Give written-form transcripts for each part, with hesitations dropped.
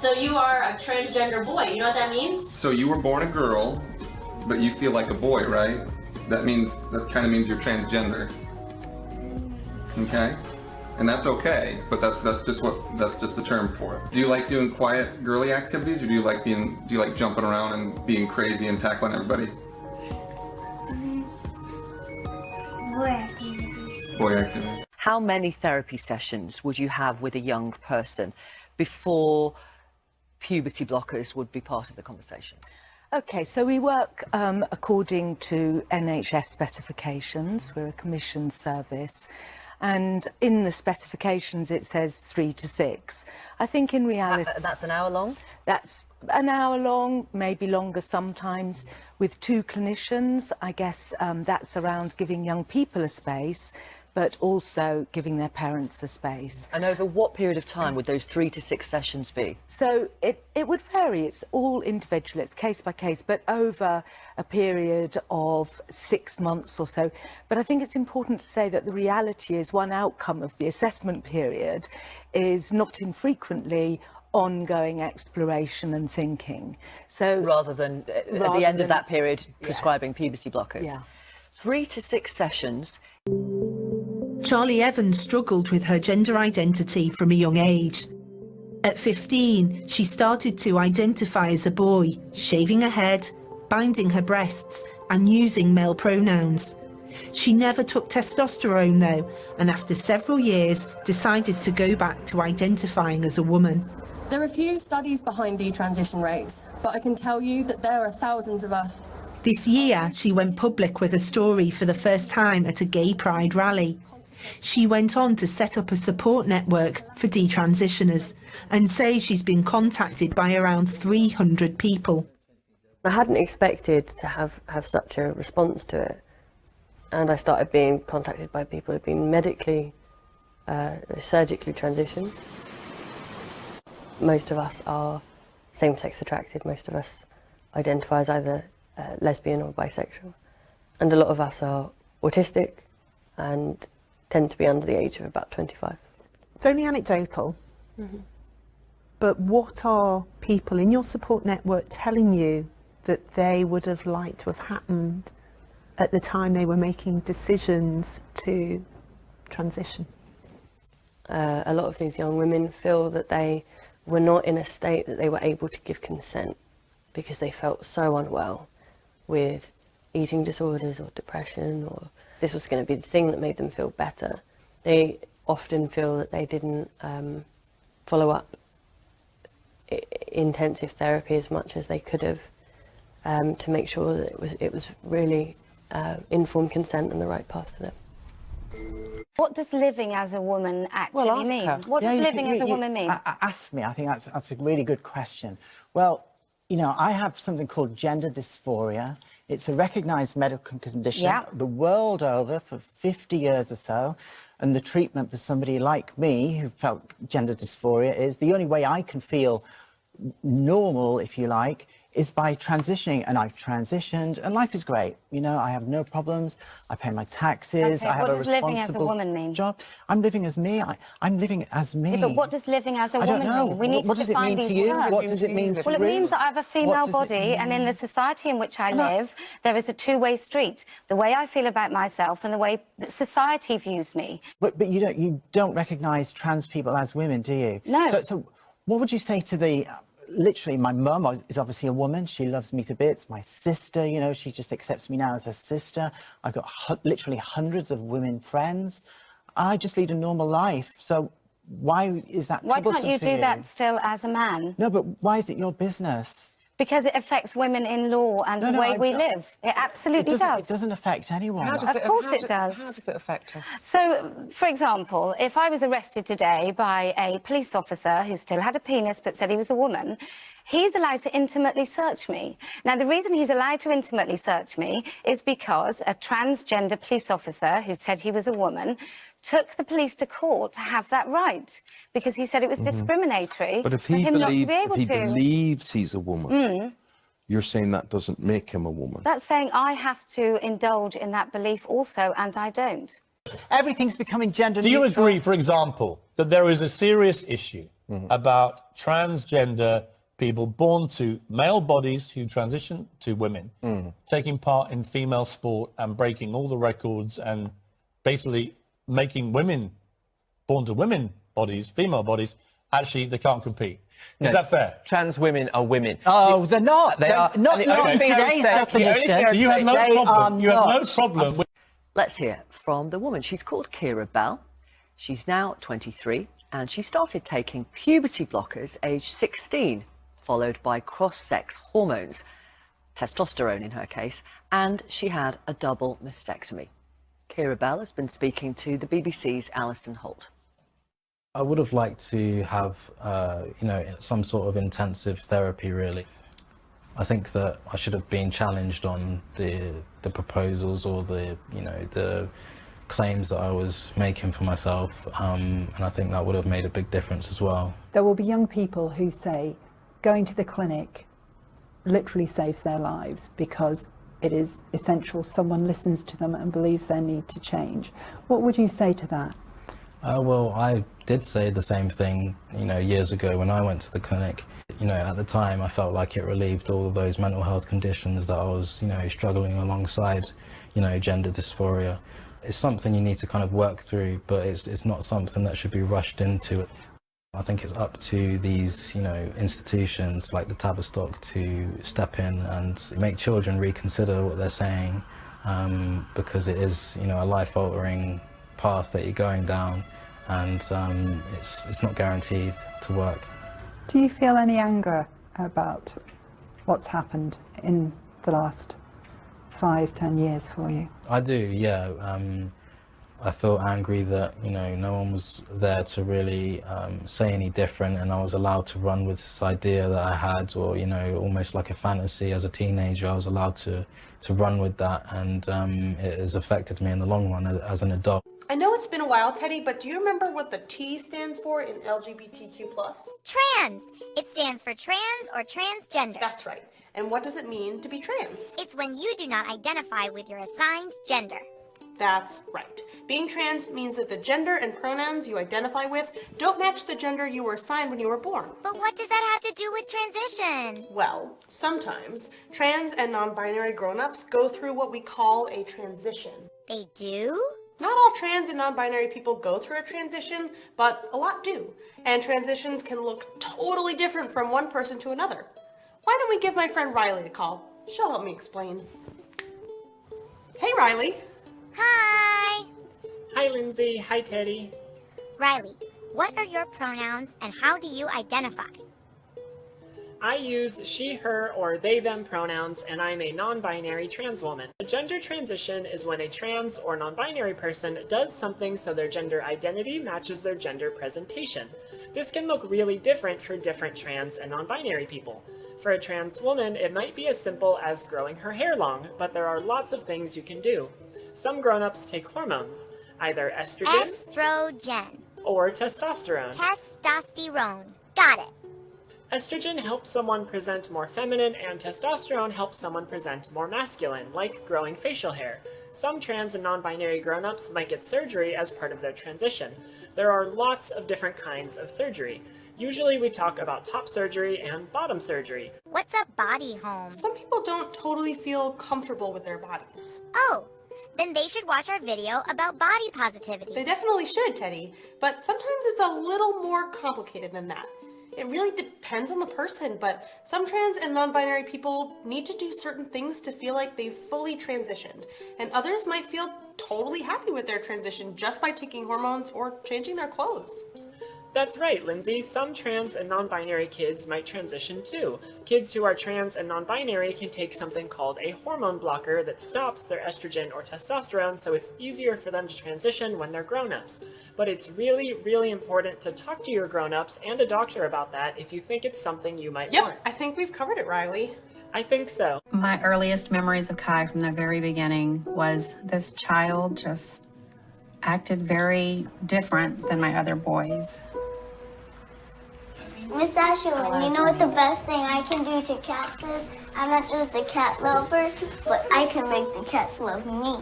So you are a transgender boy, you know what that means? So you were born a girl, but you feel like a boy, right? That kind of means you're transgender. Okay? And that's okay, but that's just the term for it. Do you like doing quiet, girly activities, or do you like jumping around and being crazy and tackling everybody? Boy activities. Boy activities. How many therapy sessions would you have with a young person before puberty blockers would be part of the conversation? Okay, so we work according to NHS specifications. We're a commissioned service. And in the specifications, it says 3 to 6. I think in reality... That's an hour long? That's an hour long, maybe longer sometimes. With 2 clinicians, I guess that's around giving young people a space, but also giving their parents a space. And over what period of time would those 3 to 6 sessions be? So it would vary. It's all individual. It's case by case, but over a period of 6 months or so. But I think it's important to say that the reality is one outcome of the assessment period is not infrequently ongoing exploration and thinking. So rather than at the end of that period prescribing puberty blockers. Yeah. 3 to 6 sessions. Charlie Evans struggled with her gender identity from a young age. At 15, she started to identify as a boy, shaving her head, binding her breasts, and using male pronouns. She never took testosterone, though, and after several years decided to go back to identifying as a woman. There are few studies behind detransition rates, but I can tell you that there are thousands of us. This year, she went public with a story for the first time at a gay pride rally. She went on to set up a support network for detransitioners and says she's been contacted by around 300 people. I hadn't expected to have such a response to it, and I started being contacted by people who've been medically, surgically transitioned. Most of us are same-sex attracted, most of us identify as either lesbian or bisexual, and a lot of us are autistic and tend to be under the age of about 25. It's only anecdotal, but what are people in your support network telling you that they would have liked to have happened at the time they were making decisions to transition? A lot of these young women feel that they were not in a state that they were able to give consent because they felt so unwell with eating disorders or depression, or this was going to be the thing that made them feel better. They often feel that they didn't follow up intensive therapy as much as they could have to make sure that it was really informed consent and the right path for them. What does living as a woman actually mean? What does living as a woman mean? Ask me. I think that's a really good question. Well, you know, I have something called gender dysphoria. It's a recognised medical condition the world over for 50 years or so. And the treatment for somebody like me who felt gender dysphoria is the only way I can feel normal, if you like, is by transitioning. And I've transitioned and life is great. You know, I have no problems. I pay my taxes. I have a responsible what does living as a woman mean? Job. I'm living as me. I'm living as me. Yeah, but what does living as a woman mean? We need to define these terms. What does it mean to you? Well, it means that I have a female body, and in the society in which I live, there is a two-way street. The way I feel about myself and the way that society views me. But you don't recognise trans people as women, do you? No. So what would you say to the... Literally, my mum is obviously a woman. She loves me to bits. My sister, you know, she just accepts me now as her sister. I've got literally hundreds of women friends. I just lead a normal life. So why is that troublesome for you? Why can't you do that still as a man? No, but why is it your business? Because it affects women in law and the way we live. It absolutely does. It doesn't affect anyone. Of course it does. How does it affect us? So, for example, if I was arrested today by a police officer who still had a penis but said he was a woman, he's allowed to intimately search me. Now, the reason he's allowed to intimately search me is because a transgender police officer who said he was a woman took the police to court to have that right, because he said it was discriminatory but if for he him not to be believes, able if he to. believes he's a woman, you're saying that doesn't make him a woman. That's saying I have to indulge in that belief also, and I don't. Everything's becoming gender neutral. neutral. Do you agree, for example, that there is a serious issue about transgender people born to male bodies who transition to women, taking part in female sport and breaking all the records and basically making women born to women bodies, female bodies, actually they can't compete. Is that fair? Trans women are women. Oh, they're not. They are not and the only thing I would today's say- definition. You have no They problem. are You have no not. problem with Let's hear from the woman. She's called Keira Bell. She's now 23 and she started taking puberty blockers aged 16, followed by cross-sex hormones, testosterone in her case, and she had a double mastectomy. Keira Bell has been speaking to the BBC's Alison Holt. I would have liked to have, you know, some sort of intensive therapy, really. I think that I should have been challenged on the proposals or the, you know, the claims that I was making for myself, and I think that would have made a big difference as well. There will be young people who say going to the clinic literally saves their lives because it is essential someone listens to them and believes their need to change. What would you say to that? Well, I did say the same thing, you know, years ago when I went to the clinic. You know, at the time I felt like it relieved all of those mental health conditions that I was, you know, struggling alongside, you know, gender dysphoria. It's something you need to kind of work through, but it's not something that should be rushed into it. I think it's up to these, you know, institutions like the Tavistock to step in and make children reconsider what they're saying, because it is, you know, a life-altering path that you're going down, and it's not guaranteed to work. Do you feel any anger about what's happened in the last 5-10 years for you? I do, yeah. I feel angry that, you know, no one was there to really say any different, and I was allowed to run with this idea that I had, or, you know, almost like a fantasy as a teenager. I was allowed to run with that, and it has affected me in the long run as an adult. I know it's been a while, Teddy, but do you remember what the T stands for in LGBTQ+? Trans! It stands for trans or transgender. That's right. And what does it mean to be trans? It's when you do not identify with your assigned gender. That's right. Being trans means that the gender and pronouns you identify with don't match the gender you were assigned when you were born. But what does that have to do with transition? Well, sometimes trans and non-binary grown-ups go through what we call a transition. They do? Not all trans and non-binary people go through a transition, but a lot do. And transitions can look totally different from one person to another. Why don't we give my friend Riley a call? She'll help me explain. Hey, Riley. Hi! Hi, Lindsay. Hi, Teddy. Riley, what are your pronouns and how do you identify? I use she, her, or they, them pronouns, and I'm a non-binary trans woman. A gender transition is when a trans or non-binary person does something so their gender identity matches their gender presentation. This can look really different for different trans and non-binary people. For a trans woman, it might be as simple as growing her hair long, but there are lots of things you can do. Some grown-ups take hormones, either estrogen or testosterone. Testosterone. Got it. Estrogen helps someone present more feminine, and testosterone helps someone present more masculine, like growing facial hair. Some trans and non-binary grown-ups might get surgery as part of their transition. There are lots of different kinds of surgery. Usually we talk about top surgery and bottom surgery. What's a body home? Some people don't totally feel comfortable with their bodies. Oh, then they should watch our video about body positivity. They definitely should, Teddy, but sometimes it's a little more complicated than that. It really depends on the person, but some trans and non-binary people need to do certain things to feel like they've fully transitioned, and others might feel totally happy with their transition just by taking hormones or changing their clothes. That's right, Lindsay. Some trans and non-binary kids might transition too. Kids who are trans and non-binary can take something called a hormone blocker that stops their estrogen or testosterone, so it's easier for them to transition when they're grown-ups. But it's really, really important to talk to your grown-ups and a doctor about that if you think it's something you might want. I think we've covered it, Riley. I think so. My earliest memories of Kai from the very beginning was this child just acted very different than my other boys. Miss Ashlyn, you know what the best thing I can do to cats is? I'm not just a cat lover, but I can make the cats love me.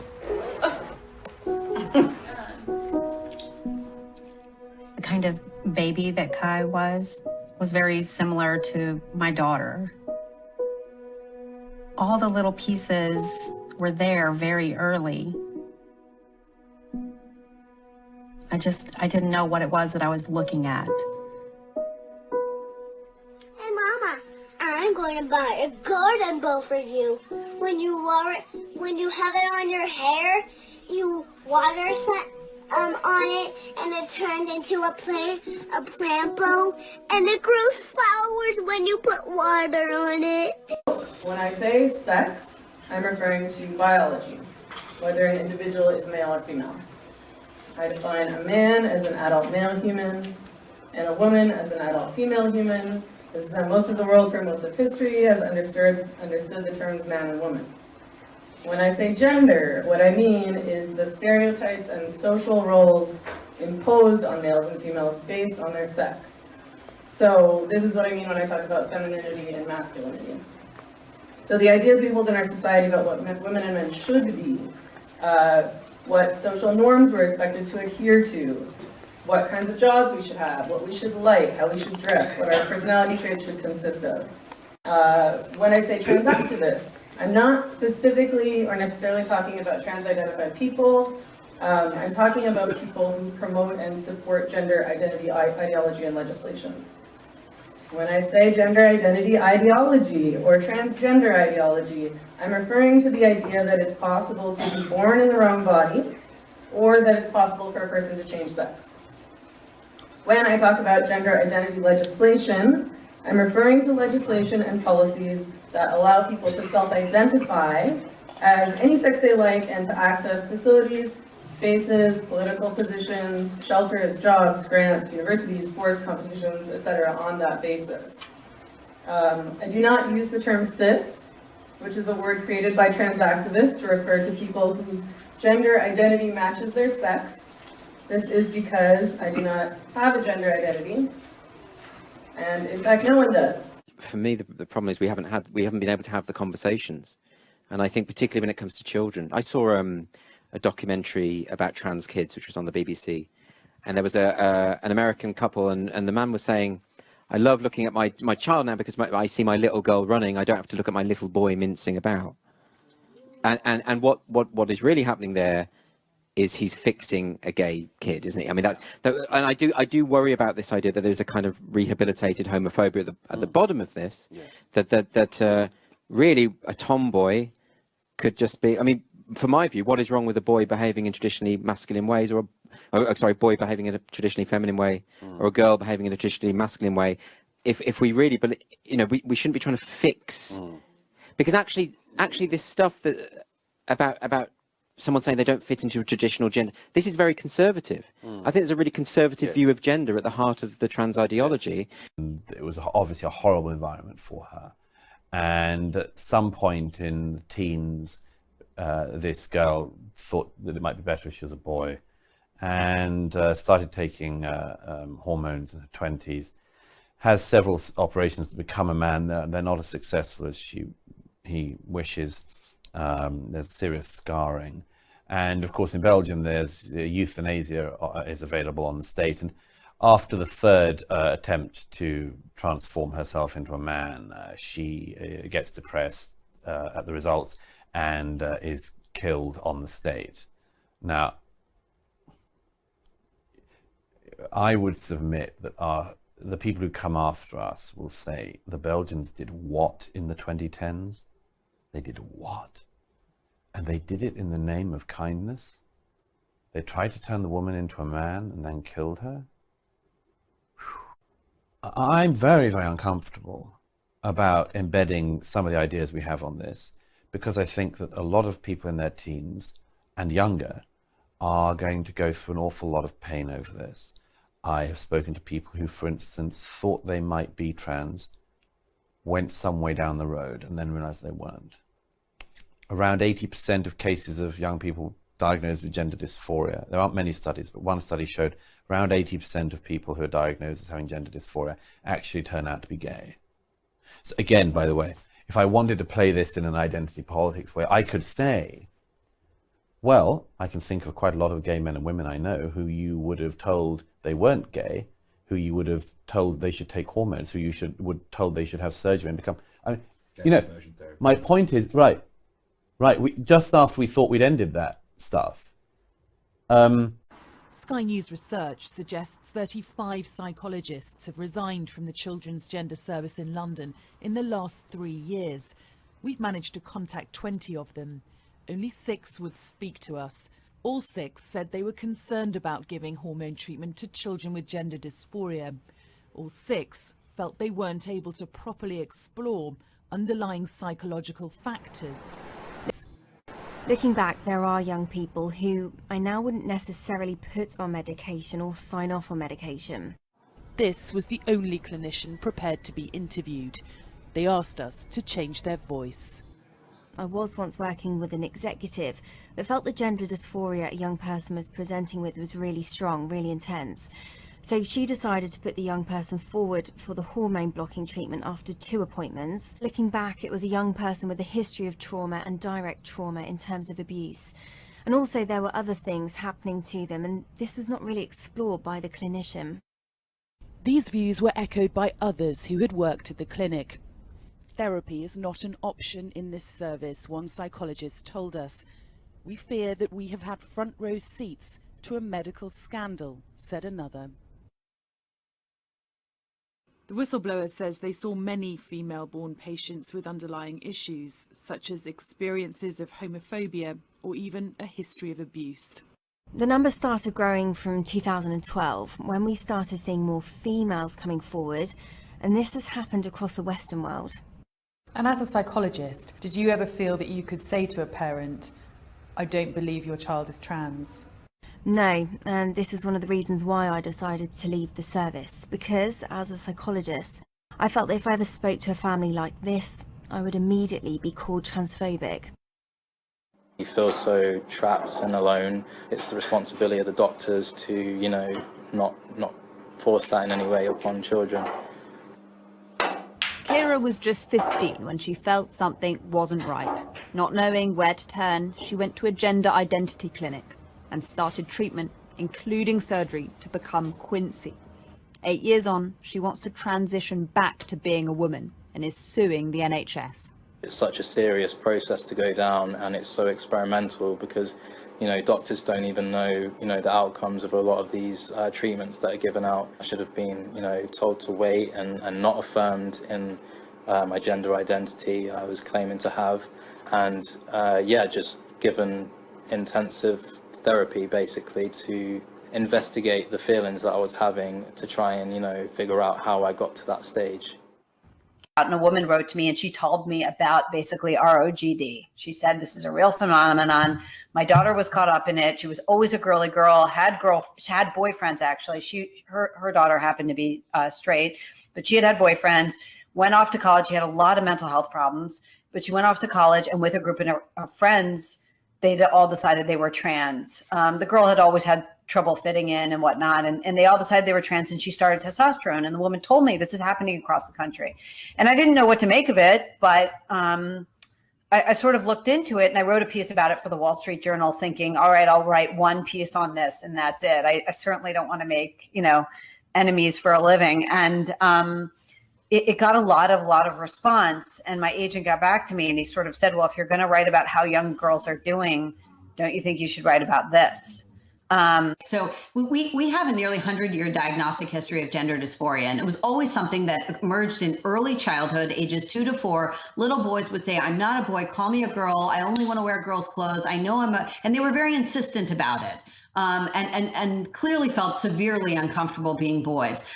The kind of baby that Kai was very similar to my daughter. All the little pieces were there very early. I didn't know what it was that I was looking at. Hey, Mama, I'm going to buy a garden bow for you. When you have it on your hair, you water on it, and it turns into a plant bow, and it grows flowers when you put water on it. When I say sex, I'm referring to biology, whether an individual is male or female. I define a man as an adult male human and a woman as an adult female human. This is how most of the world for most of history has understood the terms man and woman. When I say gender, what I mean is the stereotypes and social roles imposed on males and females based on their sex. So this is what I mean when I talk about femininity and masculinity. So the ideas we hold in our society about what women and men should be, what social norms we're expected to adhere to, what kinds of jobs we should have, what we should like, how we should dress, what our personality traits should consist of. When I say trans activist, I'm not specifically or necessarily talking about trans-identified people. I'm talking about people who promote and support gender identity ideology and legislation. When I say gender identity ideology or transgender ideology, I'm referring to the idea that it's possible to be born in the wrong body or that it's possible for a person to change sex. When I talk about gender identity legislation, I'm referring to legislation and policies that allow people to self-identify as any sex they like and to access facilities, spaces, political positions, shelters, jobs, grants, universities, sports, competitions, etc. on that basis. I do not use the term cis, which is a word created by trans activists to refer to people whose gender identity matches their sex. This is because I do not have a gender identity, and in fact no one does. For me, the problem is we haven't been able to have the conversations, and I think particularly when it comes to children. I saw a documentary about trans kids, which was on the BBC, and there was an American couple, and the man was saying, "I love looking at my child now because I see my little girl running. I don't have to look at my little boy mincing about." And what is really happening there is he's fixing a gay kid, isn't he? I mean, and I do worry about this idea that there's a kind of rehabilitated homophobia at the bottom of this. Yes. That really a tomboy could just be. I mean, from my view, what is wrong with a boy behaving in traditionally masculine ways, or a boy behaving in a traditionally feminine way, or a girl behaving in a traditionally masculine way? If we really, we shouldn't be trying to fix, because actually this stuff that about someone saying they don't fit into a traditional gender, this is very conservative. I think there's a really conservative view of gender at the heart of the trans ideology. It was obviously a horrible environment for her, and at some point in the teens, this girl thought that it might be better if she was a boy, and started taking hormones in her 20s, has several operations to become a man. They're not as successful as he wishes. There's serious scarring. And of course in Belgium there's euthanasia is available on the state, and after the third attempt to transform herself into a man, she gets depressed at the results and is killed on the state. Now, I would submit that the people who come after us will say the Belgians did what in the 2010s? They did what? And they did it in the name of kindness? They tried to turn the woman into a man and then killed her? Whew. I'm very, very uncomfortable about embedding some of the ideas we have on this, because I think that a lot of people in their teens and younger are going to go through an awful lot of pain over this. I have spoken to people who, for instance, thought they might be trans, went some way down the road and then realized they weren't. Around 80% of cases of young people diagnosed with gender dysphoria, there aren't many studies, but one study showed around 80% of people who are diagnosed as having gender dysphoria actually turn out to be gay. So again, by the way, if I wanted to play this in an identity politics way, I could say, well, I can think of quite a lot of gay men and women I know who you would have told they weren't gay, who you would have told they should take hormones, who you would told they should have surgery and become. I mean, you know, my point is right. Just after we thought we'd ended that stuff. Sky News research suggests 35 psychologists have resigned from the Children's Gender Service in London in the last 3 years. We've managed to contact 20 of them. Only 6 would speak to us. All 6 said they were concerned about giving hormone treatment to children with gender dysphoria. All 6 felt they weren't able to properly explore underlying psychological factors. Looking back, there are young people who I now wouldn't necessarily put on medication or sign off on medication. This was the only clinician prepared to be interviewed. They asked us to change their voice. I was once working with an executive that felt the gender dysphoria a young person was presenting with was really strong, really intense. So she decided to put the young person forward for the hormone blocking treatment after 2 appointments. Looking back, it was a young person with a history of trauma and direct trauma in terms of abuse. And also there were other things happening to them, and this was not really explored by the clinician. These views were echoed by others who had worked at the clinic. Therapy is not an option in this service, one psychologist told us. We fear that we have had front row seats to a medical scandal, said another. The whistleblower says they saw many female-born patients with underlying issues, such as experiences of homophobia or even a history of abuse. The numbers started growing from 2012, when we started seeing more females coming forward, and this has happened across the Western world. And as a psychologist, did you ever feel that you could say to a parent, I don't believe your child is trans? No, and this is one of the reasons why I decided to leave the service, because as a psychologist, I felt that if I ever spoke to a family like this, I would immediately be called transphobic. You feel so trapped and alone. It's the responsibility of the doctors to, you know, not force that in any way upon children. Keira was just 15 when she felt something wasn't right. Not knowing where to turn, she went to a gender identity clinic and started treatment, including surgery, to become Quincy. 8 years on, she wants to transition back to being a woman and is suing the NHS. It's such a serious process to go down, and it's so experimental because, you know, doctors don't even know, you know, the outcomes of a lot of these treatments that are given out. I should have been, you know, told to wait and not affirmed in my gender identity I was claiming to have, and yeah, just given intensive therapy basically to investigate the feelings that I was having to try and, you know, figure out how I got to that stage. And a woman wrote to me and she told me about basically ROGD. She said, this is a real phenomenon. My daughter was caught up in it. She was always a girly girl, had boyfriends actually. Her daughter happened to be straight, but she had boyfriends, went off to college. She had a lot of mental health problems, but she went off to college and with a group of friends, they all decided they were trans. The girl had always had trouble fitting in and whatnot, and they all decided they were trans, and she started testosterone. And the woman told me this is happening across the country. And I didn't know what to make of it, but I sort of looked into it, and I wrote a piece about it for the Wall Street Journal thinking, all right, I'll write one piece on this, and that's it. I certainly don't want to make, you know, enemies for a living. And it got a lot of response, and my agent got back to me and he sort of said, well, if you're going to write about how young girls are doing, don't you think you should write about this? So we have a nearly 100-year diagnostic history of gender dysphoria, and it was always something that emerged in early childhood, ages 2 to 4. Little boys would say, I'm not a boy, call me a girl. I only want to wear girls' clothes. I know and they were very insistent about it, and clearly felt severely uncomfortable being boys.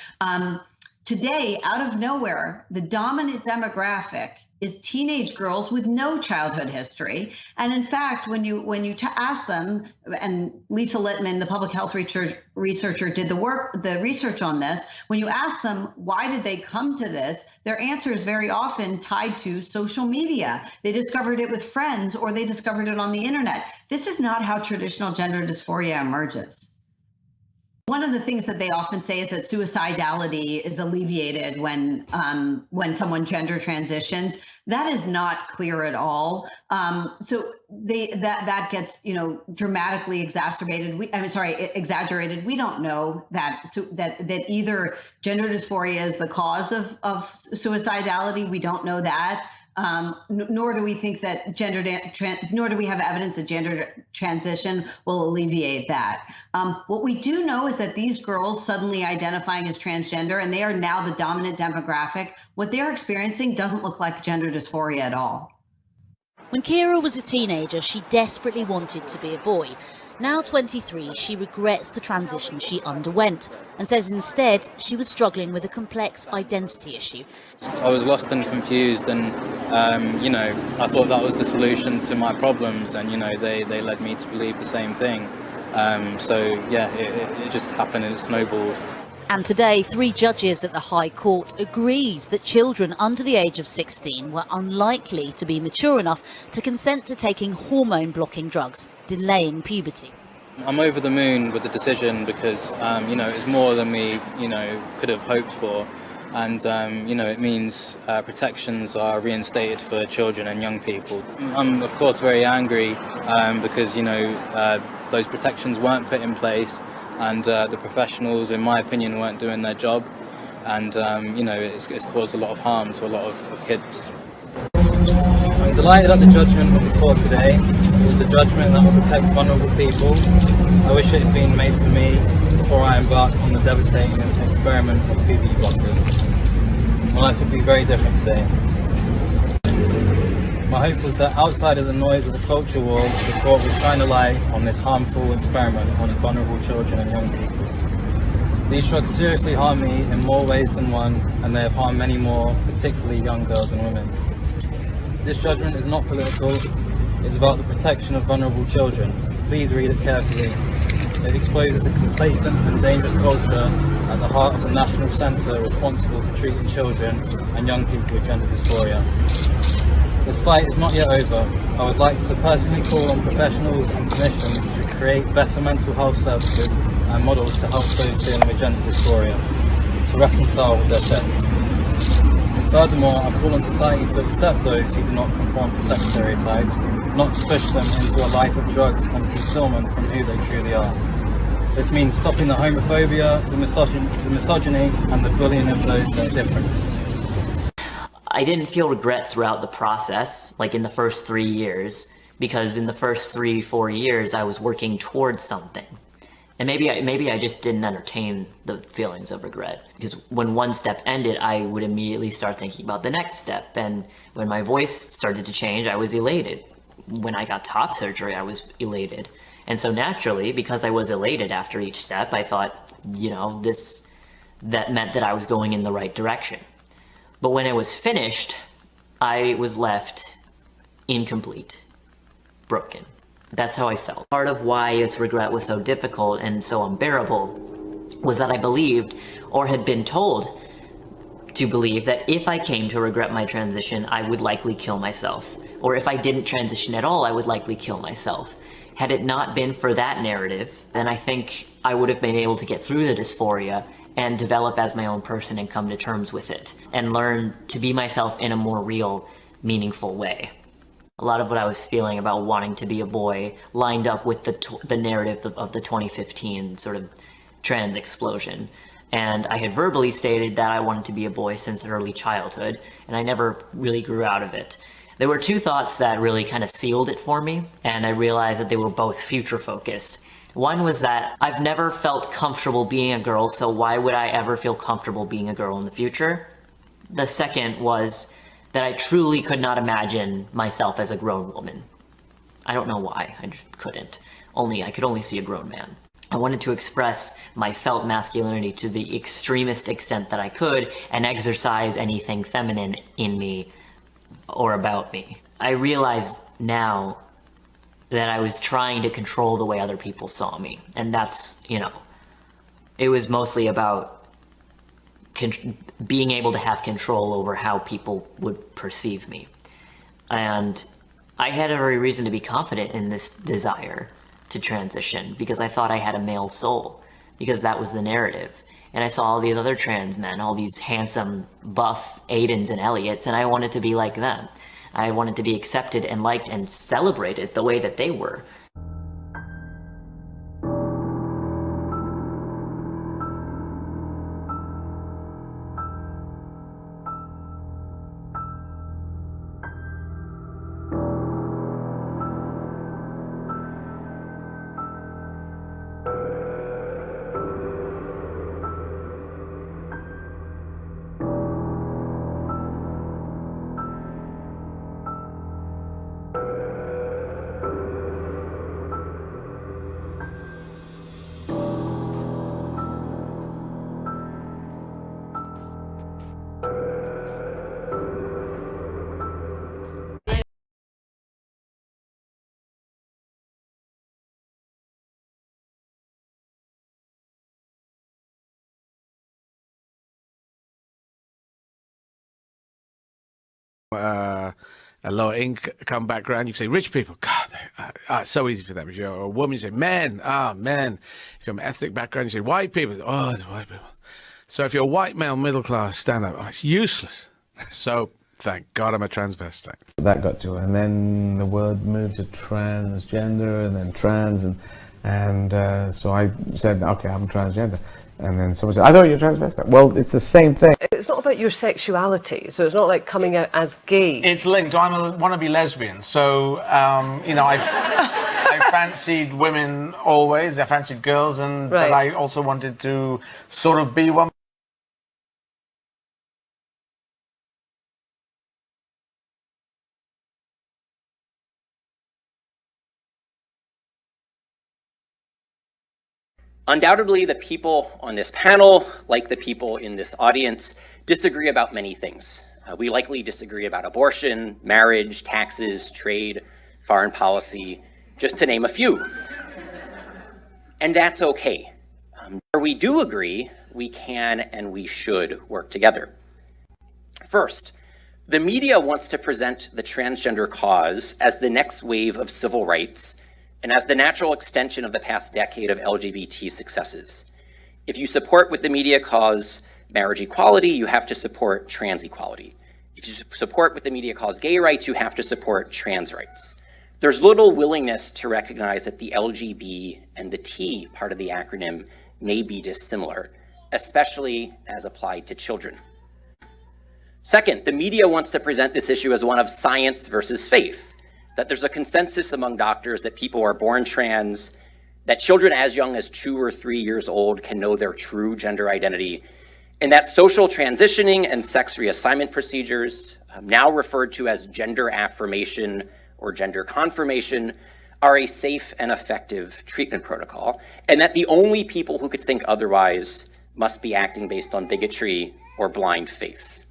Today, out of nowhere, the dominant demographic is teenage girls with no childhood history. And in fact, when you ask them, and Lisa Littman, the public health researcher, did the research on this, when you ask them why did they come to this, their answer is very often tied to social media. They discovered it with friends or they discovered it on the internet. This is not how traditional gender dysphoria emerges. One of the things that they often say is that suicidality is alleviated when someone gender transitions. That is not clear at all. So that gets dramatically exaggerated. We don't know that either gender dysphoria is the cause of suicidality. We don't know that. Nor do we think that nor do we have evidence that gender transition will alleviate that. What we do know is that these girls suddenly identifying as transgender, and they are now the dominant demographic, what they're experiencing doesn't look like gender dysphoria at all. When Keira was a teenager, she desperately wanted to be a boy. Now 23, she regrets the transition she underwent and says instead she was struggling with a complex identity issue. I was lost and confused, and I thought that was the solution to my problems, and they led me to believe the same thing. It just happened and it snowballed. And today, 3 judges at the High Court agreed that children under the age of 16 were unlikely to be mature enough to consent to taking hormone-blocking drugs, delaying puberty. I'm over the moon with the decision because, it's more than we, could have hoped for. And, it means protections are reinstated for children and young people. I'm, of course, very angry because, those protections weren't put in place. And the professionals, in my opinion, weren't doing their job, and it's caused a lot of harm to a lot of kids. I'm delighted at the judgment of the court today. It was a judgment that will protect vulnerable people. I wish it had been made for me before I embarked on the devastating experiment of puberty blockers. My life would be very different today. My hope was that outside of the noise of the culture wars, the court would shine a light on this harmful experiment on vulnerable children and young people. These drugs seriously harm me in more ways than one, and they have harmed many more, particularly young girls and women. This judgment is not political, it's about the protection of vulnerable children. Please read it carefully. It exposes a complacent and dangerous culture at the heart of the national centre responsible for treating children and young people with gender dysphoria. This fight is not yet over. I would like to personally call on professionals and clinicians to create better mental health services and models to help those dealing with gender dysphoria to reconcile with their sex. And furthermore, I call on society to accept those who do not conform to sex stereotypes, not to push them into a life of drugs and concealment from who they truly are. This means stopping the homophobia, the misogyny and the bullying of those that are different. I didn't feel regret throughout the process, like in the first 3 years, because in the first 3-4 years I was working towards something. And maybe I just didn't entertain the feelings of regret, because when one step ended, I would immediately start thinking about the next step. And when my voice started to change, I was elated. When I got top surgery, I was elated. And so naturally, because I was elated after each step, I thought, that meant that I was going in the right direction. But when it was finished, I was left incomplete, broken. That's how I felt. Part of why this regret was so difficult and so unbearable was that I believed, or had been told to believe, that if I came to regret my transition, I would likely kill myself. Or if I didn't transition at all, I would likely kill myself. Had it not been for that narrative, then I think I would have been able to get through the dysphoria and develop as my own person and come to terms with it and learn to be myself in a more real, meaningful way. A lot of what I was feeling about wanting to be a boy lined up with the narrative of the 2015 sort of trans explosion. And I had verbally stated that I wanted to be a boy since early childhood, and I never really grew out of it. There were 2 thoughts that really kind of sealed it for me, and I realized that they were both future focused. One was that I've never felt comfortable being a girl, so why would I ever feel comfortable being a girl in the future? The second was that I truly could not imagine myself as a grown woman. I don't know why, I just couldn't. I could only see a grown man. I wanted to express my felt masculinity to the extremist extent that I could and exercise anything feminine in me or about me. I realize now that I was trying to control the way other people saw me. And that's, it was mostly about being able to have control over how people would perceive me. And I had every reason to be confident in this desire to transition because I thought I had a male soul. because that was the narrative. And I saw all these other trans men, all these handsome, buff Aidens and Elliots, and I wanted to be like them. I wanted to be accepted and liked and celebrated the way that they were. A lower income background, you say rich people, God, it's so easy for them. If you're a woman, you say men, men. If you're an ethnic background, you say white people, it's white people. So if you're a white male middle class, stand up, it's useless. So thank God I'm a transvestite. That got to it, and then the word moved to transgender, and then trans, and so I said, okay, I'm transgender. And then someone said, I thought you were transvestite. Well, it's the same thing. It's not about your sexuality, so it's not like coming out as gay. It's linked. I'm a wannabe lesbian, so, I fancied women always. I fancied girls, but I also wanted to sort of be one. Undoubtedly, the people on this panel, like the people in this audience, disagree about many things. We likely disagree about abortion, marriage, taxes, trade, foreign policy, just to name a few. And that's okay. Where we do agree, we can and we should work together. First, the media wants to present the transgender cause as the next wave of civil rights and as the natural extension of the past decade of LGBT successes. If you support with the media cause marriage equality, you have to support trans equality. If you support with the media cause gay rights, you have to support trans rights. There's little willingness to recognize that the LGB and the T part of the acronym may be dissimilar, especially as applied to children. Second, the media wants to present this issue as one of science versus faith, that there's a consensus among doctors that people are born trans, that children as young as 2 or 3 years old can know their true gender identity, and that social transitioning and sex reassignment procedures, now referred to as gender affirmation or gender confirmation, are a safe and effective treatment protocol, and that the only people who could think otherwise must be acting based on bigotry or blind faith.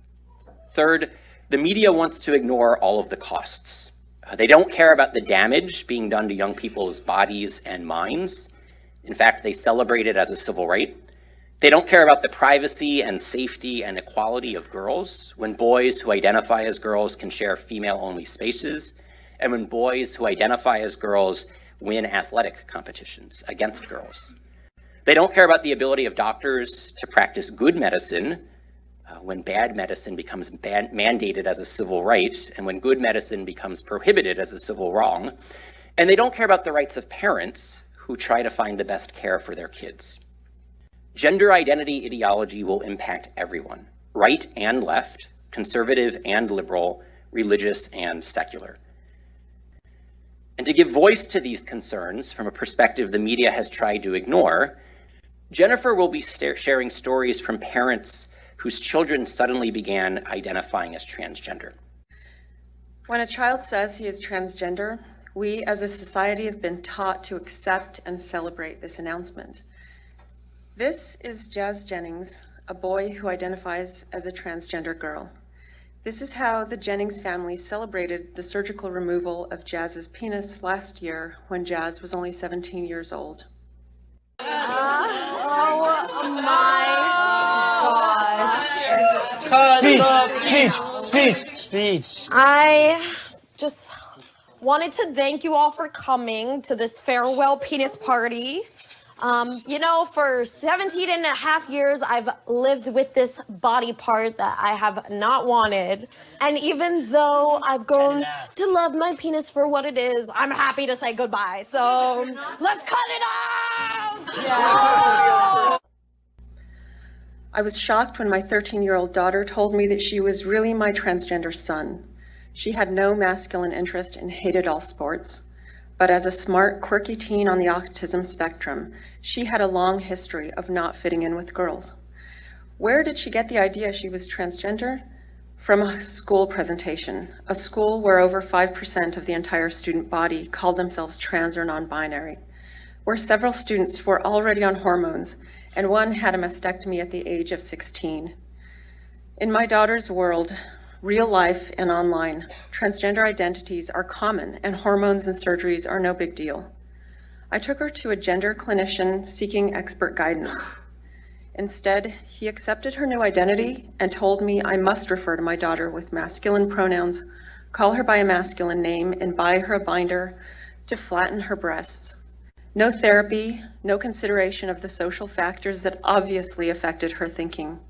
Third, the media wants to ignore all of the costs. They don't care about the damage being done to young people's bodies and minds. In fact, they celebrate it as a civil right. They don't care about the privacy and safety and equality of girls, when boys who identify as girls can share female-only spaces, and when boys who identify as girls win athletic competitions against girls. They don't care about the ability of doctors to practice good medicine when bad medicine becomes mandated as a civil right, and when good medicine becomes prohibited as a civil wrong. And they don't care about the rights of parents who try to find the best care for their kids. Gender identity ideology will impact everyone, right and left, conservative and liberal, religious and secular. And to give voice to these concerns from a perspective the media has tried to ignore, Jennifer will be sharing stories from parents whose children suddenly began identifying as transgender. When a child says he is transgender, we as a society have been taught to accept and celebrate this announcement. This is Jazz Jennings, a boy who identifies as a transgender girl. This is how the Jennings family celebrated the surgical removal of Jazz's penis last year when Jazz was only 17 years old. Oh my gosh. Speech. I just wanted to thank you all for coming to this farewell penis party. You know, for 17 and a half years, I've lived with this body part that I have not wanted. And even though I've grown to love my penis for what it is, I'm happy to say goodbye. So let's cut it off! I was shocked when my 13-year-old daughter told me that she was really my transgender son. She had no masculine interest and hated all sports. But as a smart, quirky teen on the autism spectrum, she had a long history of not fitting in with girls. Where did she get the idea she was transgender? From a school presentation, a school where over 5% of the entire student body called themselves trans or non-binary, where several students were already on hormones, and one had a mastectomy at the age of 16. In my daughter's world, real life and online, transgender identities are common and hormones and surgeries are no big deal. I took her to a gender clinician seeking expert guidance. Instead, he accepted her new identity and told me I must refer to my daughter with masculine pronouns, call her by a masculine name, and buy her a binder to flatten her breasts. No therapy, no consideration of the social factors that obviously affected her thinking.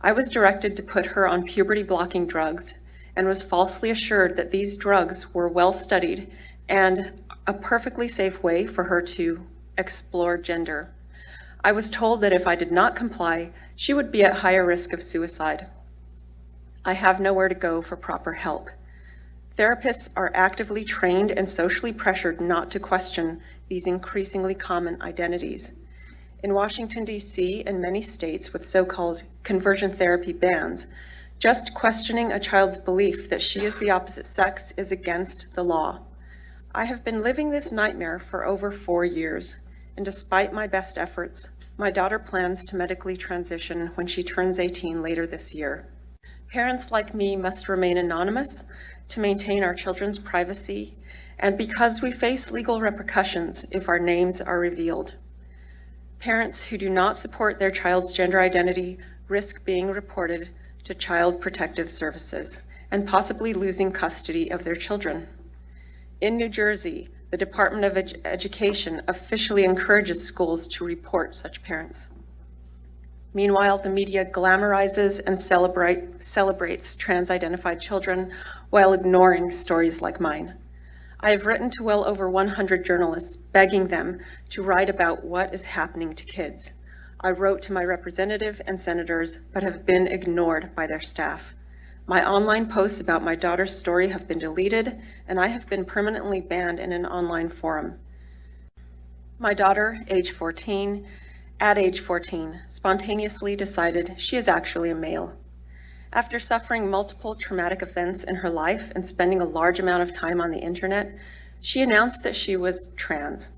I was directed to put her on puberty-blocking drugs and was falsely assured that these drugs were well studied and a perfectly safe way for her to explore gender. I was told that if I did not comply, she would be at higher risk of suicide. I have nowhere to go for proper help. Therapists are actively trained and socially pressured not to question these increasingly common identities. In Washington, D.C., and many states with so-called conversion therapy bans, just questioning a child's belief that she is the opposite sex is against the law. I have been living this nightmare for over 4 years, and despite my best efforts, my daughter plans to medically transition when she turns 18 later this year. Parents like me must remain anonymous to maintain our children's privacy, and because we face legal repercussions if our names are revealed. Parents who do not support their child's gender identity risk being reported to Child Protective Services and possibly losing custody of their children. In New Jersey, the Department of Education officially encourages schools to report such parents. Meanwhile, the media glamorizes and celebrates trans-identified children while ignoring stories like mine. I have written to well over 100 journalists begging them to write about what is happening to kids. I wrote to my representative and senators, but have been ignored by their staff. My online posts about my daughter's story have been deleted, and I have been permanently banned in an online forum. My daughter, at age 14, spontaneously decided she is actually a male. After suffering multiple traumatic events in her life and spending a large amount of time on the internet, she announced that she was trans.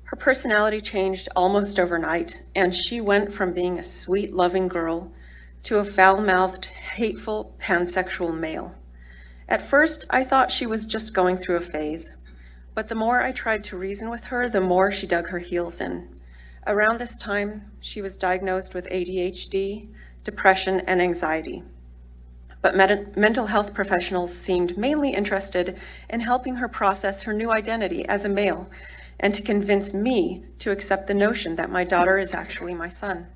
Her personality changed almost overnight, and she went from being a sweet, loving girl to a foul-mouthed, hateful, pansexual male. At first, I thought she was just going through a phase, but the more I tried to reason with her, the more she dug her heels in. Around this time, she was diagnosed with ADHD, depression, and anxiety. But mental health professionals seemed mainly interested in helping her process her new identity as a male and to convince me to accept the notion that my daughter is actually my son.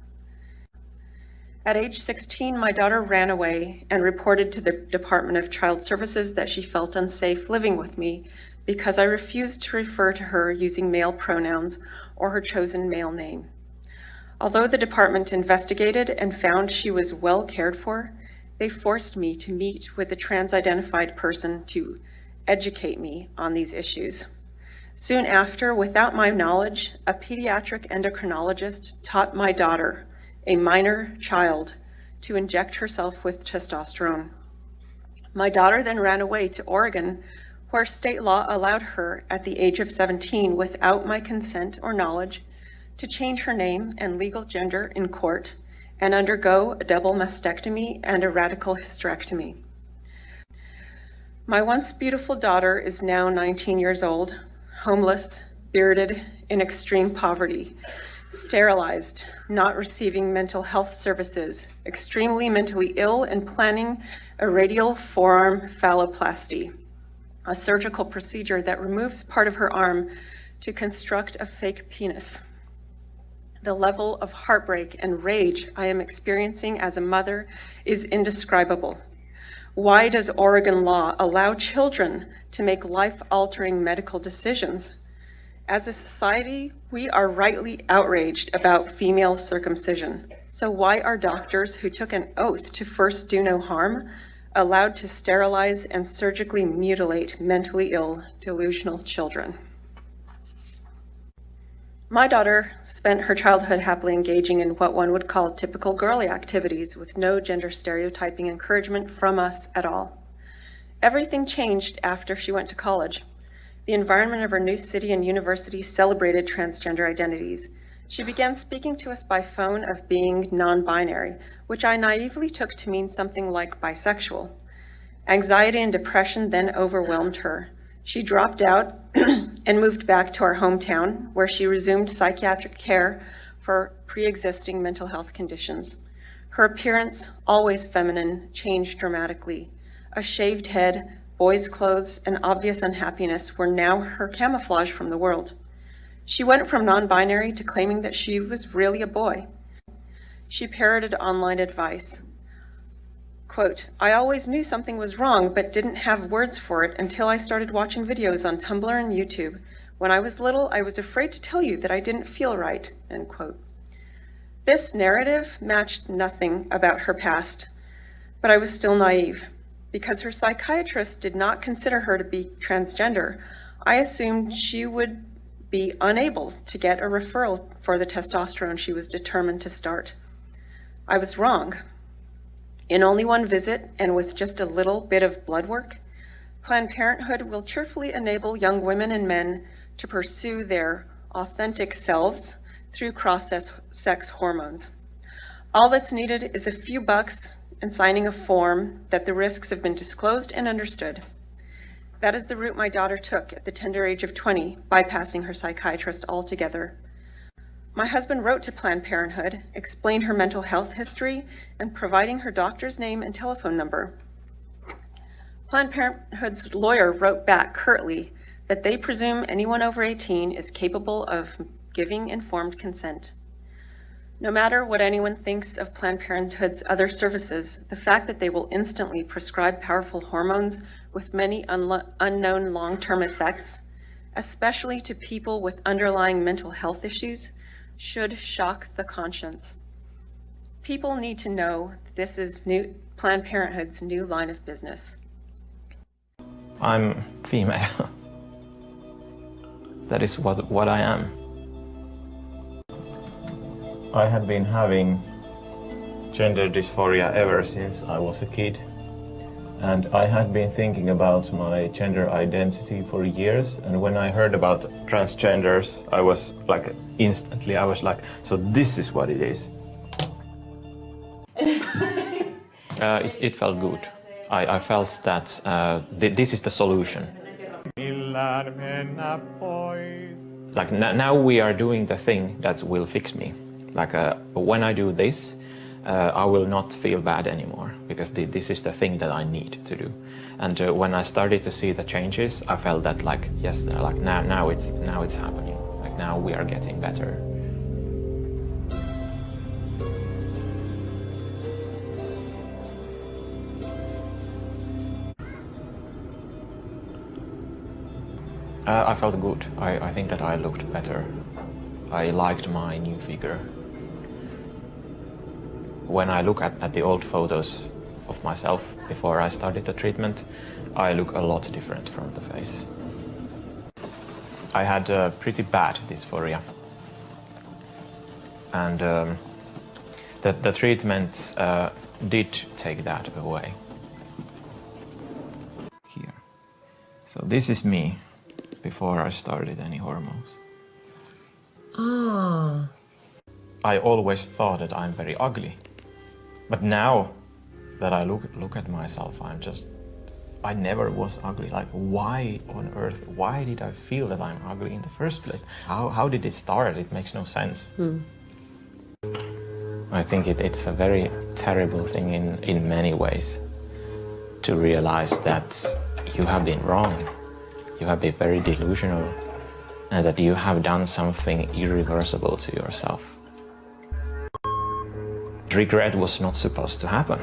At age 16, my daughter ran away and reported to the Department of Child Services that she felt unsafe living with me because I refused to refer to her using male pronouns or her chosen male name. Although the department investigated and found she was well cared for, they forced me to meet with a trans-identified person to educate me on these issues. Soon after, without my knowledge, a pediatric endocrinologist taught my daughter, a minor child, to inject herself with testosterone. My daughter then ran away to Oregon, where state law allowed her at the age of 17, without my consent or knowledge, to change her name and legal gender in court and undergo a double mastectomy and a radical hysterectomy. My once beautiful daughter is now 19 years old, homeless, bearded, in extreme poverty, sterilized, not receiving mental health services, extremely mentally ill, and planning a radial forearm phalloplasty, a surgical procedure that removes part of her arm to construct a fake penis. The level of heartbreak and rage I am experiencing as a mother is indescribable. Why does Oregon law allow children to make life-altering medical decisions? As a society, we are rightly outraged about female circumcision. So why are doctors who took an oath to first do no harm allowed to sterilize and surgically mutilate mentally ill, delusional children? My daughter spent her childhood happily engaging in what one would call typical girly activities with no gender stereotyping encouragement from us at all. Everything changed after she went to college. The environment of her new city and university celebrated transgender identities. She began speaking to us by phone of being non-binary, which I naively took to mean something like bisexual. Anxiety and depression then overwhelmed her. She dropped out and moved back to our hometown, where she resumed psychiatric care for pre-existing mental health conditions. Her appearance, always feminine, changed dramatically. A shaved head, boys' clothes, and obvious unhappiness were now her camouflage from the world. She went from non-binary to claiming that she was really a boy. She parroted online advice. Quote, I always knew something was wrong, but didn't have words for it until I started watching videos on Tumblr and YouTube. When I was little, I was afraid to tell you that I didn't feel right, end quote. This narrative matched nothing about her past, but I was still naive. Because her psychiatrist did not consider her to be transgender, I assumed she would be unable to get a referral for the testosterone she was determined to start. I was wrong. In only one visit, and with just a little bit of blood work, Planned Parenthood will cheerfully enable young women and men to pursue their authentic selves through cross-sex hormones. All that's needed is a few bucks and signing a form that the risks have been disclosed and understood. That is the route my daughter took at the tender age of 20, bypassing her psychiatrist altogether. My husband wrote to Planned Parenthood, explained her mental health history, and providing her doctor's name and telephone number. Planned Parenthood's lawyer wrote back curtly that they presume anyone over 18 is capable of giving informed consent. No matter what anyone thinks of Planned Parenthood's other services, the fact that they will instantly prescribe powerful hormones with many unknown long-term effects, especially to people with underlying mental health issues, should shock the conscience. People need to know that this is Planned Parenthood's new line of business. I'm female. That is what I am. I had been having gender dysphoria ever since I was a kid. And I had been thinking about my gender identity for years. And when I heard about transgenders, I was like, instantly, I was like, so this is what it is. It felt good. I felt that this is the solution. Like now we are doing the thing that will fix me. Like when I do this, I will not feel bad anymore because this is the thing that I need to do. And when I started to see the changes, I felt that like yes, like now it's happening. Like now we are getting better. I felt good. I think that I looked better. I liked my new figure. When I look at the old photos of myself before I started the treatment, I look a lot different from the face. I had pretty bad dysphoria. And the treatment did take that away. Here. So this is me before I started any hormones. Ah. I always thought that I'm very ugly. But now that I look at myself, I never was ugly. Like, why on earth, why did I feel that I'm ugly in the first place? How did it start? It makes no sense. I think it's a very terrible thing in many ways to realize that you have been wrong. You have been very delusional and that you have done something irreversible to yourself. Regret was not supposed to happen.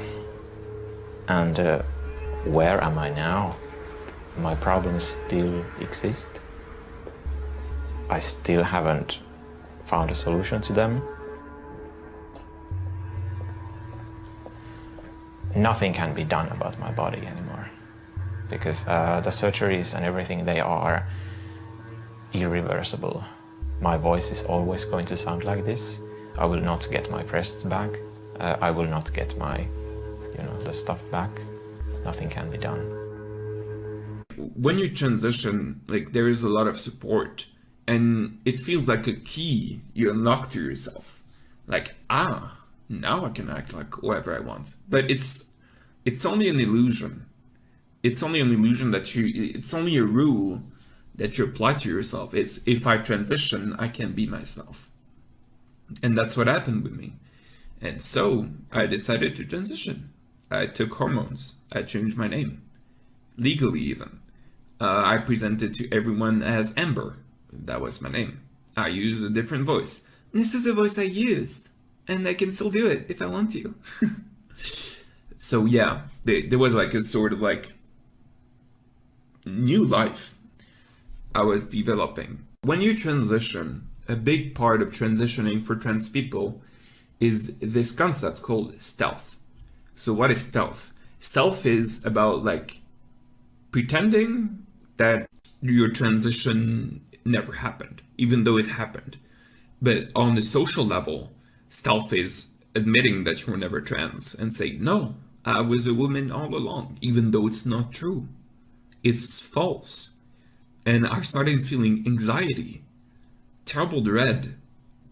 And where am I now? My problems still exist. I still haven't found a solution to them. Nothing can be done about my body anymore, because the surgeries and everything, they are irreversible. My voice is always going to sound like this. I will not get my breasts back. I will not get my, the stuff back. Nothing can be done. When you transition, there is a lot of support, and it feels like a key you unlock to yourself. Now I can act like whoever I want. But it's only an illusion. It's only an illusion it's only a rule that you apply to yourself. It's, if I transition, I can be myself. And that's what happened with me. And so I decided to transition. I took hormones. I changed my name. Legally even. I presented to everyone as Amber. That was my name. I use a different voice. This is the voice I used. And I can still do it if I want to. So yeah, there was a sort of new life I was developing. When you transition, a big part of transitioning for trans people is this concept called stealth. So what is stealth? Stealth is about pretending that your transition never happened, even though it happened. But on the social level, stealth is admitting that you were never trans and saying, no, I was a woman all along, even though it's not true. It's false. And I started feeling anxiety, terrible dread,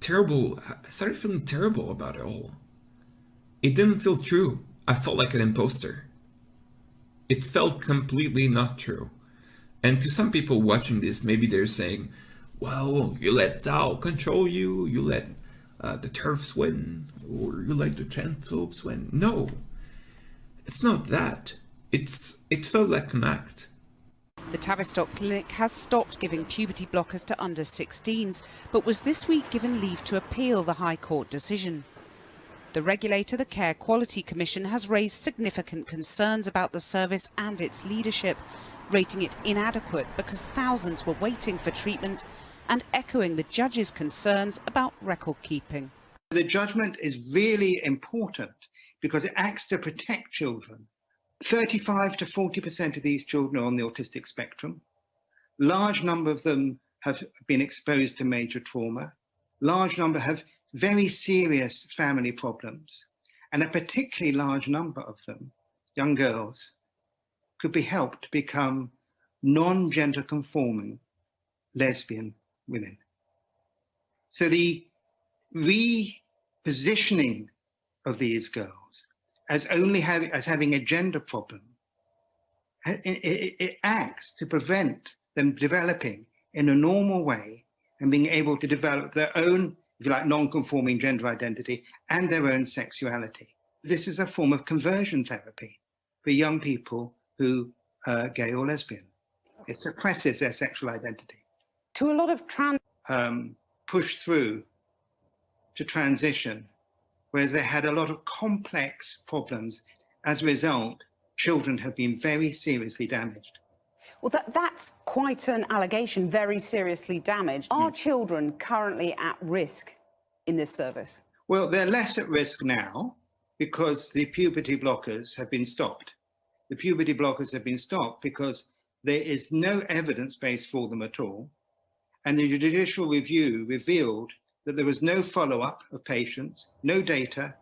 I started feeling terrible about it all. It didn't feel true. I felt like an imposter. It felt completely not true. And to some people watching this, maybe they're saying, well, you let Doyle control you, you let the TERFs win, or you let the transphobes win. No, it's not that. It felt like an act. The Tavistock Clinic has stopped giving puberty blockers to under 16s, but was this week given leave to appeal the High Court decision. The regulator, the Care Quality Commission, has raised significant concerns about the service and its leadership, rating it inadequate because thousands were waiting for treatment and echoing the judge's concerns about record keeping. The judgment is really important because it acts to protect children. 35 to 40% of these children are on the autistic spectrum. Large number of them have been exposed to major trauma. Large number have very serious family problems. And a particularly large number of them, young girls, could be helped to become non-gender conforming lesbian women. So the repositioning of these girls as having a gender problem, it acts to prevent them developing in a normal way and being able to develop their own, if you like, non-conforming gender identity and their own sexuality. This is a form of conversion therapy for young people who are gay or lesbian. It suppresses their sexual identity. To a lot of trans push through to transition, whereas they had a lot of complex problems. As a result, children have been very seriously damaged. Well, that's quite an allegation, very seriously damaged. Are children currently at risk in this service? Well, they're less at risk now because the puberty blockers have been stopped. The puberty blockers have been stopped because there is no evidence base for them at all. And the judicial review revealed that there was no follow-up of patients, no data,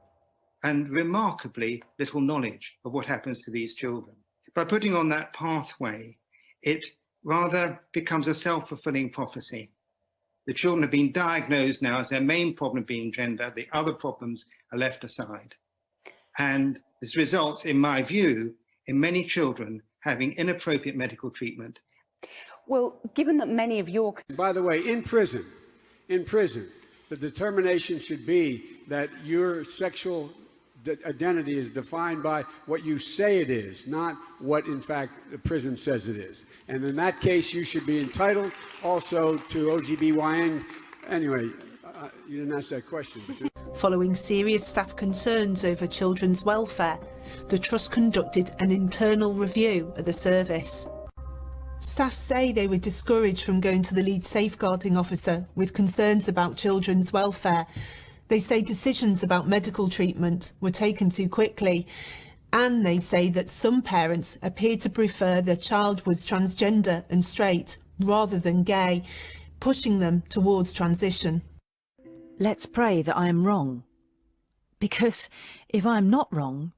and remarkably little knowledge of what happens to these children. By putting on that pathway, it rather becomes a self-fulfilling prophecy. The children have been diagnosed now as their main problem being gender, the other problems are left aside. And this results, in my view, in many children having inappropriate medical treatment. Well, given that many of your... By the way, in prison, the determination should be that your sexual identity is defined by what you say it is, not what, in fact, the prison says it is. And in that case, you should be entitled also to OGBYN. Anyway, you didn't ask that question. following serious staff concerns over children's welfare. The Trust conducted an internal review of the service. Staff say they were discouraged from going to the lead safeguarding officer with concerns about children's welfare. They say decisions about medical treatment were taken too quickly, and they say that some parents appear to prefer their child was transgender and straight rather than gay, pushing them towards transition. Let's pray that I am wrong, because if I am not wrong,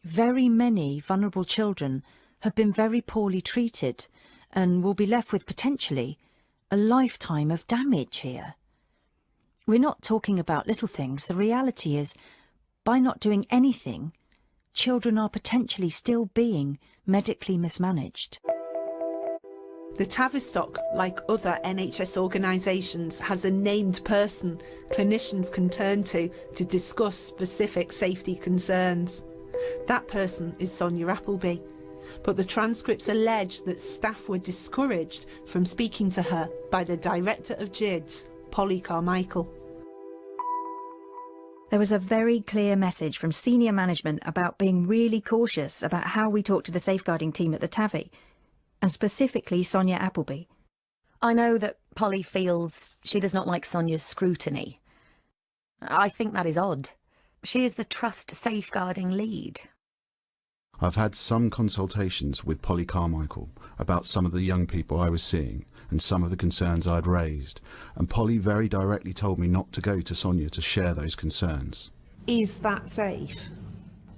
very many vulnerable children have been very poorly treated and will be left with potentially a lifetime of damage here. We're not talking about little things. The reality is, by not doing anything, children are potentially still being medically mismanaged. The Tavistock, like other NHS organisations, has a named person clinicians can turn to discuss specific safety concerns. That person is Sonia Appleby, but the transcripts allege that staff were discouraged from speaking to her by the director of GIDS, Polly Carmichael. There was a very clear message from senior management about being really cautious about how we talk to the safeguarding team at the TAVI, and specifically Sonia Appleby. I know that Polly feels she does not like Sonia's scrutiny. I think that is odd. She is the Trust safeguarding lead. I've had some consultations with Polly Carmichael about some of the young people I was seeing and some of the concerns I'd raised, and Polly very directly told me not to go to Sonia to share those concerns. Is that safe?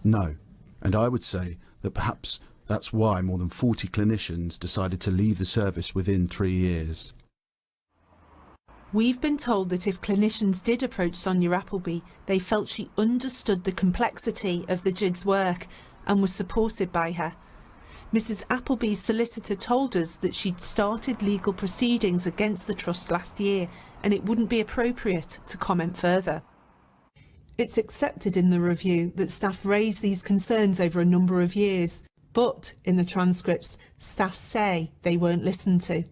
No, and I would say that perhaps that's why more than 40 clinicians decided to leave the service within 3 years. We've been told that if clinicians did approach Sonia Appleby, they felt she understood the complexity of the GIDS work and was supported by her. Mrs. Appleby's solicitor told us that she'd started legal proceedings against the Trust last year and it wouldn't be appropriate to comment further. It's accepted in the review that staff raised these concerns over a number of years, but in the transcripts, staff say they weren't listened to.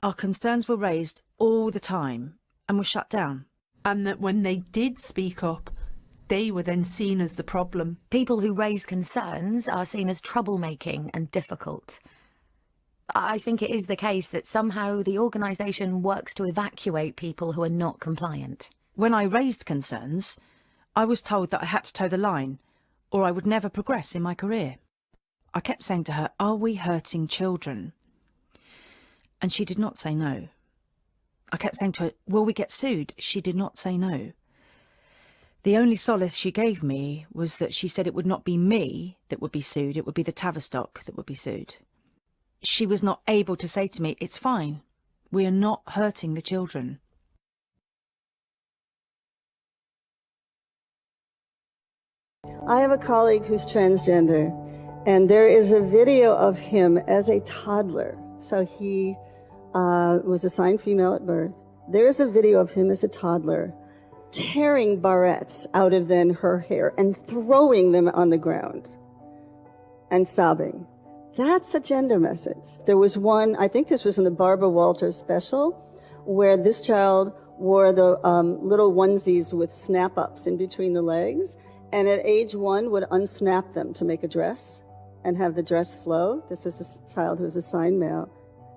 Our concerns were raised all the time and were shut down. And that when they did speak up, they were then seen as the problem. People who raise concerns are seen as troublemaking and difficult. I think it is the case that somehow the organisation works to evacuate people who are not compliant. When I raised concerns, I was told that I had to toe the line, or I would never progress in my career. I kept saying to her, "Are we hurting children?" And she did not say no. I kept saying to her, "Will we get sued?" She did not say no. The only solace she gave me was that she said it would not be me that would be sued, it would be the Tavistock that would be sued. She was not able to say to me, "It's fine, we are not hurting the children." I have a colleague who's transgender, and there is a video of him as a toddler. So he was assigned female at birth. There is a video of him as a toddler tearing barrettes out of then her hair and throwing them on the ground and sobbing. That's a gender message. There was one, I think this was in the Barbara Walters special, where this child wore the little onesies with snap-ups in between the legs, and at age 1 would unsnap them to make a dress and have the dress flow. This was a child who was assigned male.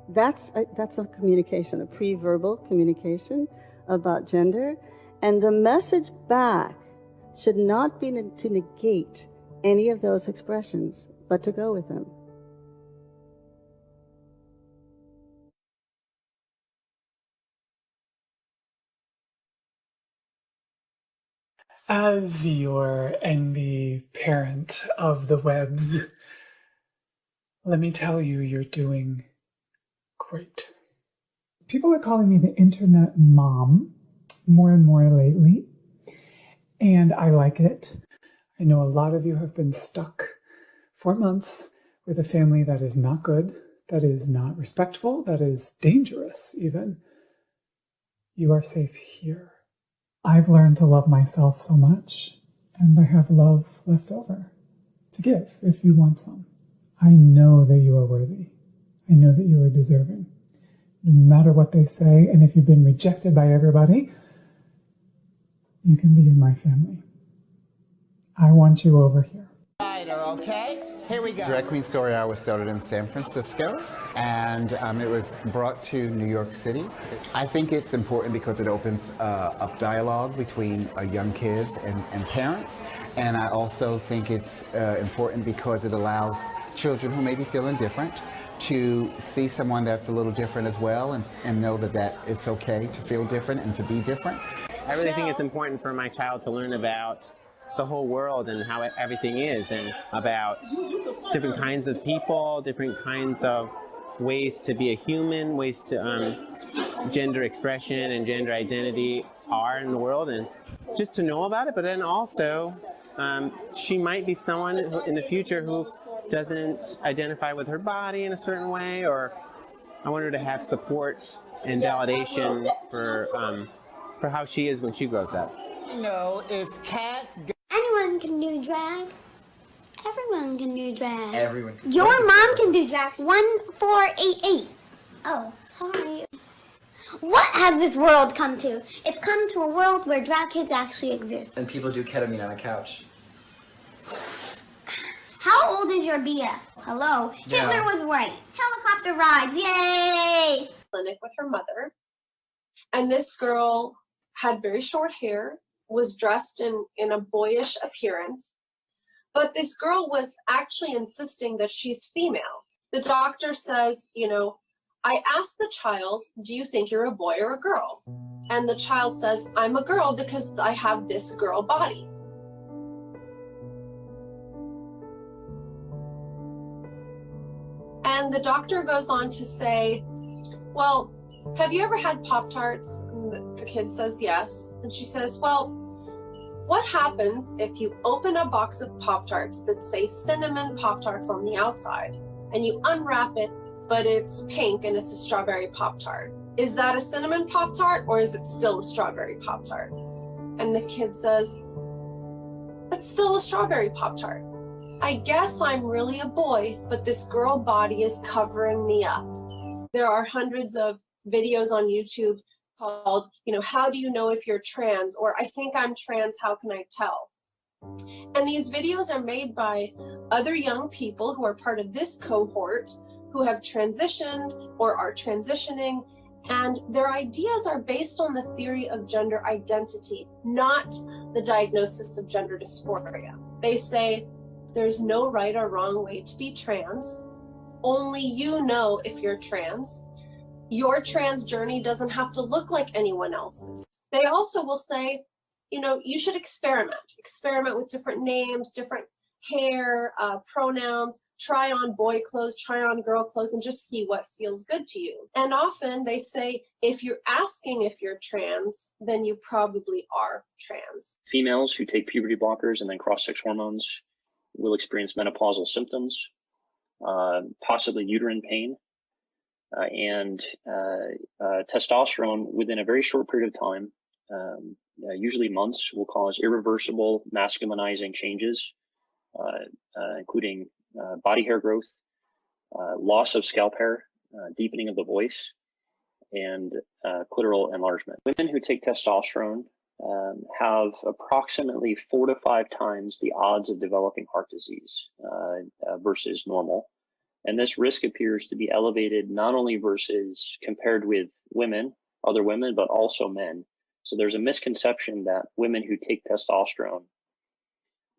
That's a communication, a pre-verbal communication about gender. And the message back should not be to negate any of those expressions, but to go with them. As your envy parent of the webs, let me tell you, you're doing great. People are calling me the internet mom more and more lately, and I like it. I know a lot of you have been stuck for months with a family that is not good, that is not respectful, that is dangerous even. You are safe here. I've learned to love myself so much, and I have love left over to give if you want some. I know that you are worthy. I know that you are deserving. No matter what they say, and if you've been rejected by everybody, you can be in my family. I want you over here. Okay, here we go. Drag Queen Story Hour was started in San Francisco, and it was brought to New York City. I think it's important because it opens up dialogue between young kids and parents, and I also think it's important because it allows children who may be feeling different to see someone that's a little different as well, and know that it's okay to feel different and to be different. I really think it's important for my child to learn about the whole world and how everything is, and about different kinds of people, different kinds of ways to be a human, ways to gender expression and gender identity are in the world, and just to know about it. But then also, she might be someone in the future who doesn't identify with her body in a certain way, or I want her to have support and validation for how she is when she grows up. No, it's cats. Anyone can do drag. Everyone can do drag. Everyone can. Your mom can do drag. 1488. Oh, sorry. What has this world come to? It's come to a world where drag kids actually exist. And people do ketamine on a couch. How old is your BF? Hello. Yeah. Hitler was right. Helicopter rides. Yay! Clinic with her mother. And this girl had very short hair, was dressed in a boyish appearance, but this girl was actually insisting that she's female. The doctor says, I asked the child, do you think you're a boy or a girl? And the child says, I'm a girl because I have this girl body. And the doctor goes on to say, well, have you ever had Pop-Tarts? And the kid says yes. And she says, well, what happens if you open a box of Pop-Tarts that say cinnamon Pop-Tarts on the outside, and you unwrap it, but it's pink and it's a strawberry Pop-Tart? Is that a cinnamon Pop-Tart, or is it still a strawberry Pop-Tart? And the kid says, it's still a strawberry Pop-Tart. I guess I'm really a boy, but this girl body is covering me up. There are hundreds of videos on YouTube called, how do you know if you're trans? Or I think I'm trans, how can I tell? And these videos are made by other young people who are part of this cohort who have transitioned or are transitioning, and their ideas are based on the theory of gender identity, not the diagnosis of gender dysphoria. They say there's no right or wrong way to be trans. Only you know if you're trans. Your trans journey doesn't have to look like anyone else's. They also will say, you should experiment with different names, different hair, pronouns, try on boy clothes, try on girl clothes, and just see what feels good to you. And often they say, if you're asking if you're trans, then you probably are trans. Females who take puberty blockers and then cross-sex hormones will experience menopausal symptoms, possibly uterine pain, and testosterone within a very short period of time, usually months, will cause irreversible masculinizing changes, including body hair growth, loss of scalp hair, deepening of the voice, and clitoral enlargement. Women who take testosterone have approximately 4 to 5 times the odds of developing heart disease versus normal. And this risk appears to be elevated not only versus compared with other women, but also men. So there's a misconception that women who take testosterone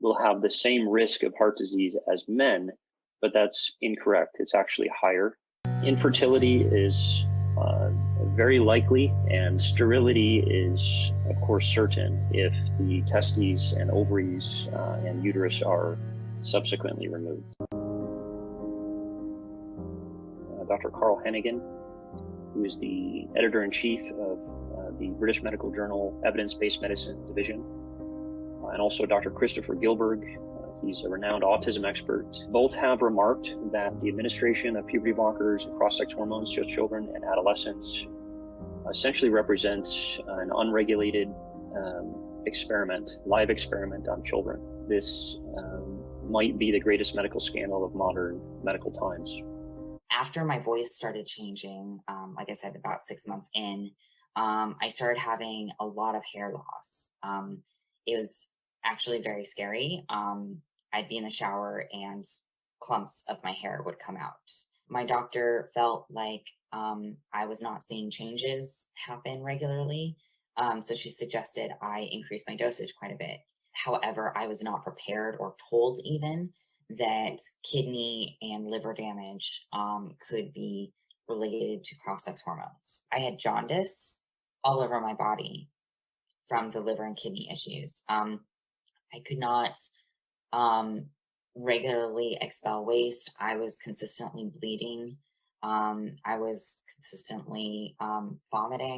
will have the same risk of heart disease as men, but that's incorrect. It's actually higher. Infertility is very likely, and sterility is, of course, certain if the testes and ovaries and uterus are subsequently removed. Dr. Carl Hennigan, who is the editor-in-chief of the British Medical Journal Evidence-Based Medicine Division, and also Dr. Christopher Gilberg. He's a renowned autism expert. Both have remarked that the administration of puberty blockers and cross-sex hormones to children and adolescents essentially represents an unregulated live experiment on children. This might be the greatest medical scandal of modern medical times. After my voice started changing, like I said, about 6 months in, I started having a lot of hair loss. It was actually very scary. I'd be in the shower and clumps of my hair would come out. My doctor felt like I was not seeing changes happen regularly, so she suggested I increase my dosage quite a bit. However, I was not prepared or told even that kidney and liver damage could be related to cross-sex hormones. I had jaundice all over my body from the liver and kidney issues. I could not regularly expel waste. I was consistently bleeding. I was consistently vomiting.